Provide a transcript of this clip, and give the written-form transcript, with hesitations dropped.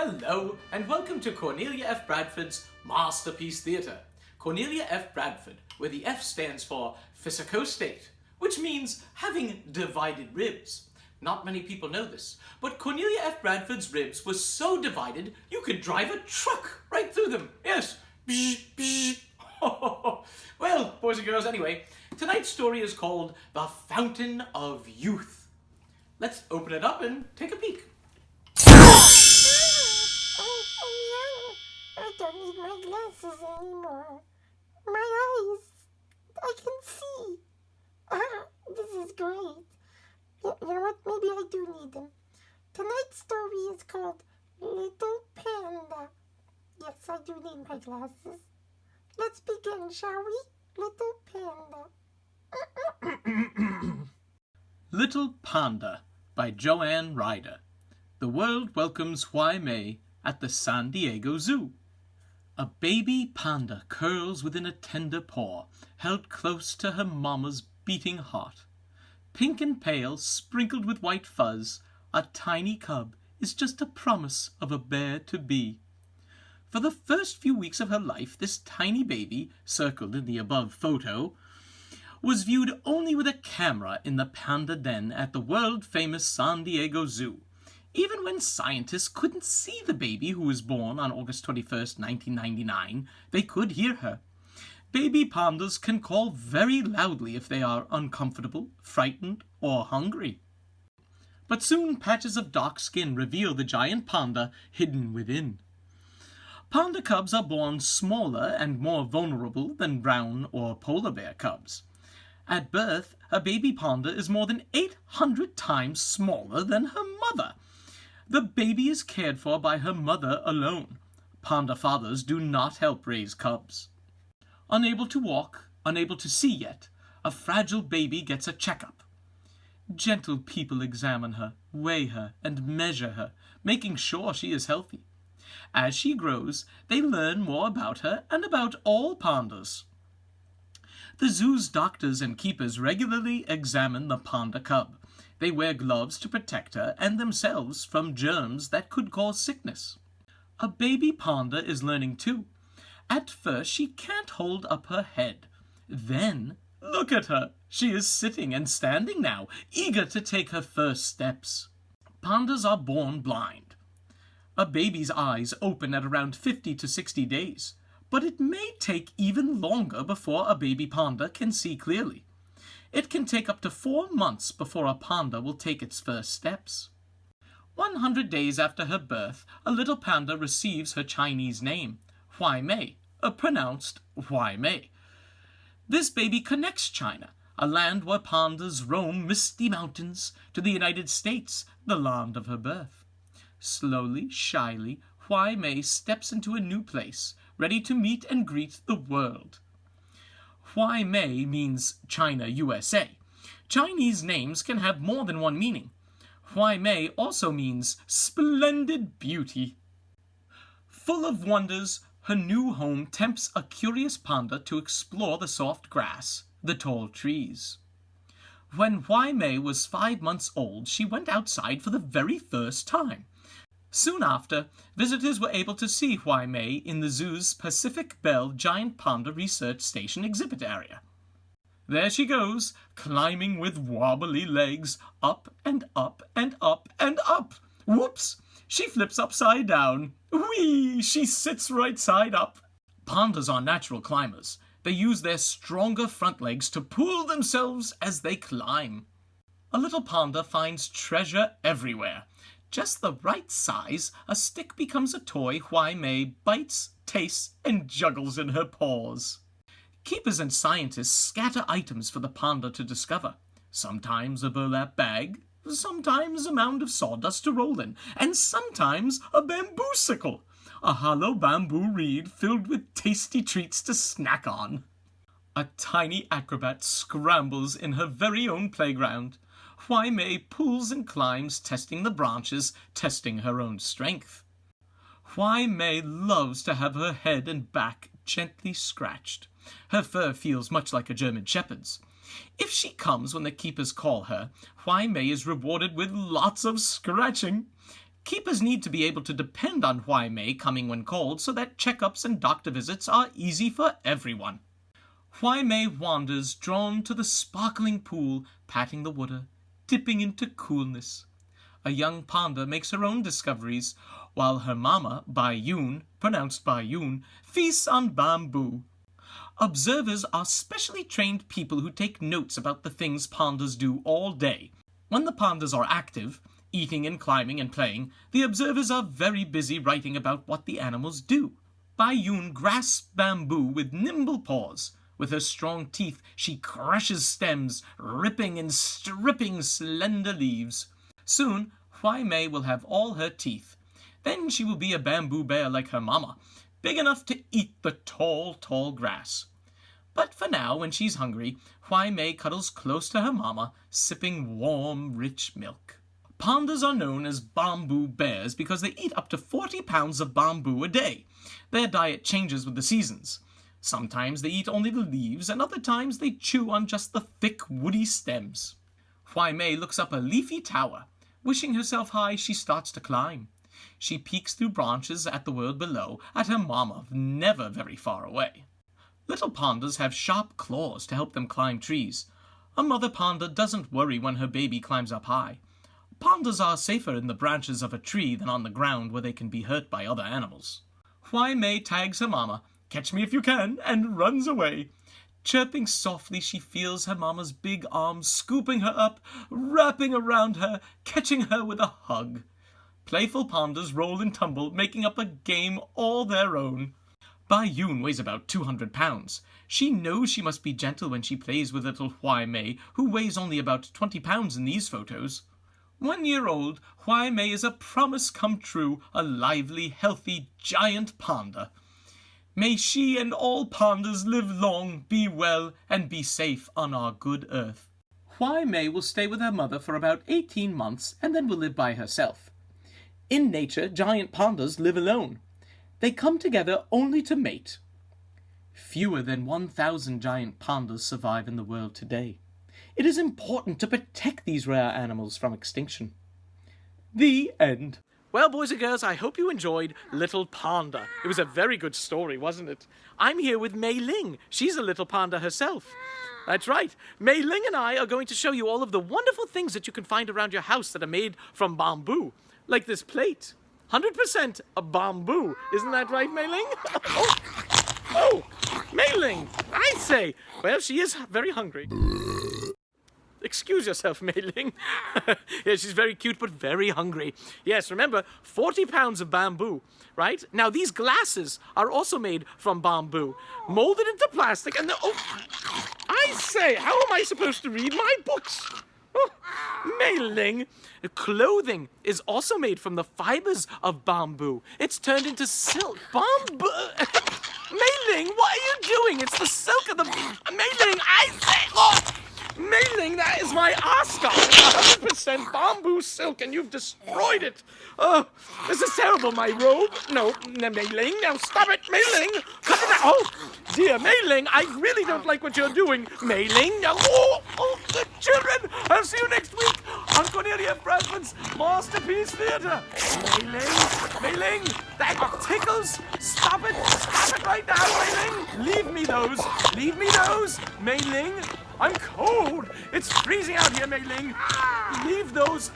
Hello, and welcome to Cornelia F. Bradford's Masterpiece Theatre. Cornelia F. Bradford, where the F stands for Physico-State, which means having divided ribs. Not many people know this, but Cornelia F. Bradford's ribs were so divided you could drive a truck right through them. Yes. Bzz, bzz. Well, boys and girls, anyway, tonight's story is called The Fountain of Youth. Let's open it up and take a peek. I don't need my glasses anymore. My eyes, I can see. This is great. You know what? Maybe I do need them. Tonight's story is called Little Panda. Yes, I do need my glasses. Let's begin, shall we? Little Panda. Little Panda by Joanne Ryder. The world welcomes Why May at the San Diego Zoo. A baby panda curls within a tender paw, held close to her mama's beating heart. Pink and pale, sprinkled with white fuzz, a tiny cub is just a promise of a bear to be. For the first few weeks of her life, this tiny baby, circled in the above photo, was viewed only with a camera in the panda den at the world-famous San Diego Zoo. Even when scientists couldn't see the baby who was born on August 21st, 1999, they could hear her. Baby pandas can call very loudly if they are uncomfortable, frightened, or hungry. But soon patches of dark skin reveal the giant panda hidden within. Panda cubs are born smaller and more vulnerable than brown or polar bear cubs. At birth, a baby panda is more than 800 times smaller than her mother. The baby is cared for by her mother alone. Panda fathers do not help raise cubs. Unable to walk, unable to see yet, a fragile baby gets a checkup. Gentle people examine her, weigh her, and measure her, making sure she is healthy. As she grows, they learn more about her and about all pandas. The zoo's doctors and keepers regularly examine the panda cub. They wear gloves to protect her and themselves from germs that could cause sickness. A baby panda is learning too. At first, she can't hold up her head. Then, look at her. She is sitting and standing now, eager to take her first steps. Pandas are born blind. A baby's eyes open at around 50 to 60 days, but it may take even longer before a baby panda can see clearly. It can take up to 4 months before a panda will take its first steps. 100 days after her birth, a little panda receives her Chinese name, Why May, pronounced Why May. This baby connects China, a land where pandas roam misty mountains, to the United States, the land of her birth. Slowly, shyly, Why May steps into a new place, ready to meet and greet the world. Why May means China, USA. Chinese names can have more than one meaning. Why May also means splendid beauty. Full of wonders, her new home tempts a curious panda to explore the soft grass, the tall trees. When Why May was 5 months old, she went outside for the very first time. Soon after, visitors were able to see Why May in the zoo's Pacific Bell Giant Panda Research Station exhibit area. There she goes, climbing with wobbly legs, up and up and up and up. Whoops! She flips upside down. Whee! She sits right side up. Pandas are natural climbers. They use their stronger front legs to pull themselves as they climb. A little panda finds treasure everywhere. Just the right size, a stick becomes a toy Why May bites, tastes, and juggles in her paws. Keepers and scientists scatter items for the panda to discover. Sometimes a burlap bag, sometimes a mound of sawdust to roll in, and sometimes a bamboo-sickle, a hollow bamboo reed filled with tasty treats to snack on. A tiny acrobat scrambles in her very own playground. Why May pulls and climbs, testing the branches, testing her own strength. Why May loves to have her head and back gently scratched. Her fur feels much like a German shepherd's. If she comes when the keepers call her, Why May is rewarded with lots of scratching. Keepers need to be able to depend on Huai Mei coming when called so that checkups and doctor visits are easy for everyone. Huai Mei wanders, drawn to the sparkling pool, patting the water, dipping into coolness. A young panda makes her own discoveries, while her mama, Bai Yun, pronounced Bai Yun, feasts on bamboo. Observers are specially trained people who take notes about the things pandas do all day. When the pandas are active, eating and climbing and playing, the observers are very busy writing about what the animals do. Bai Yun grasps bamboo with nimble paws. With her strong teeth, she crushes stems, ripping and stripping slender leaves. Soon, Huai Mei will have all her teeth. Then she will be a bamboo bear like her mama, big enough to eat the tall, tall grass. But for now, when she's hungry, Huai Mei cuddles close to her mama, sipping warm, rich milk. Pandas are known as bamboo bears because they eat up to 40 pounds of bamboo a day. Their diet changes with the seasons. Sometimes they eat only the leaves, and other times they chew on just the thick, woody stems. Huai Mei looks up a leafy tower. Wishing herself high, she starts to climb. She peeks through branches at the world below, at her mama, never very far away. Little pandas have sharp claws to help them climb trees. A mother panda doesn't worry when her baby climbs up high. Pandas are safer in the branches of a tree than on the ground where they can be hurt by other animals. Huai Mei tags her mama, "Catch me if you can," and runs away. Chirping softly, she feels her mama's big arms scooping her up, wrapping around her, catching her with a hug. Playful pandas roll and tumble, making up a game all their own. Bai Yun weighs about 200 pounds. She knows she must be gentle when she plays with little Huai Mei, who weighs only about 20 pounds in these photos. 1 year old, Huai Mei is a promise come true, a lively, healthy, giant panda. May she and all pandas live long, be well, and be safe on our good earth. Huai Mei will stay with her mother for about 18 months and then will live by herself. In nature, giant pandas live alone. They come together only to mate. Fewer than 1,000 giant pandas survive in the world today. It is important to protect these rare animals from extinction. The end. Well, boys and girls, I hope you enjoyed Little Panda. It was a very good story, wasn't it? I'm here with Mei Ling. She's a little panda herself. That's right. Mei Ling and I are going to show you all of the wonderful things that you can find around your house that are made from bamboo. Like this plate. 100% a bamboo. Isn't that right, Mei Ling? Oh, Mei Ling, I say. Well, she is very hungry. Excuse yourself, Mei Ling. Yeah, she's very cute, but very hungry. Yes, remember, 40 pounds of bamboo, right? Now, these glasses are also made from bamboo, molded into plastic, and I say, how am I supposed to read my books? Oh, Mei Ling, clothing is also made from the fibers of bamboo. It's turned into silk. Bamboo. Mei Ling, what are you doing? It's the silk of the... Mei Ling, I say... Oh! Mei Ling, that is my ascot. 100% bamboo silk, and you've destroyed it. Oh, this is terrible. My robe. No, Mei Ling, now stop it. Mei Ling, cut it out. Oh, dear, Mei Ling, I really don't like what you're doing. Mei Ling, now. Oh, the children. I'll see you next week on Cornelia Bradford's Masterpiece Theatre. Mei Ling, that tickles. Stop it right now, Mei Ling. Leave me those. Mei Ling. I'm cold. It's freezing out here, Mei Ling. Leave those.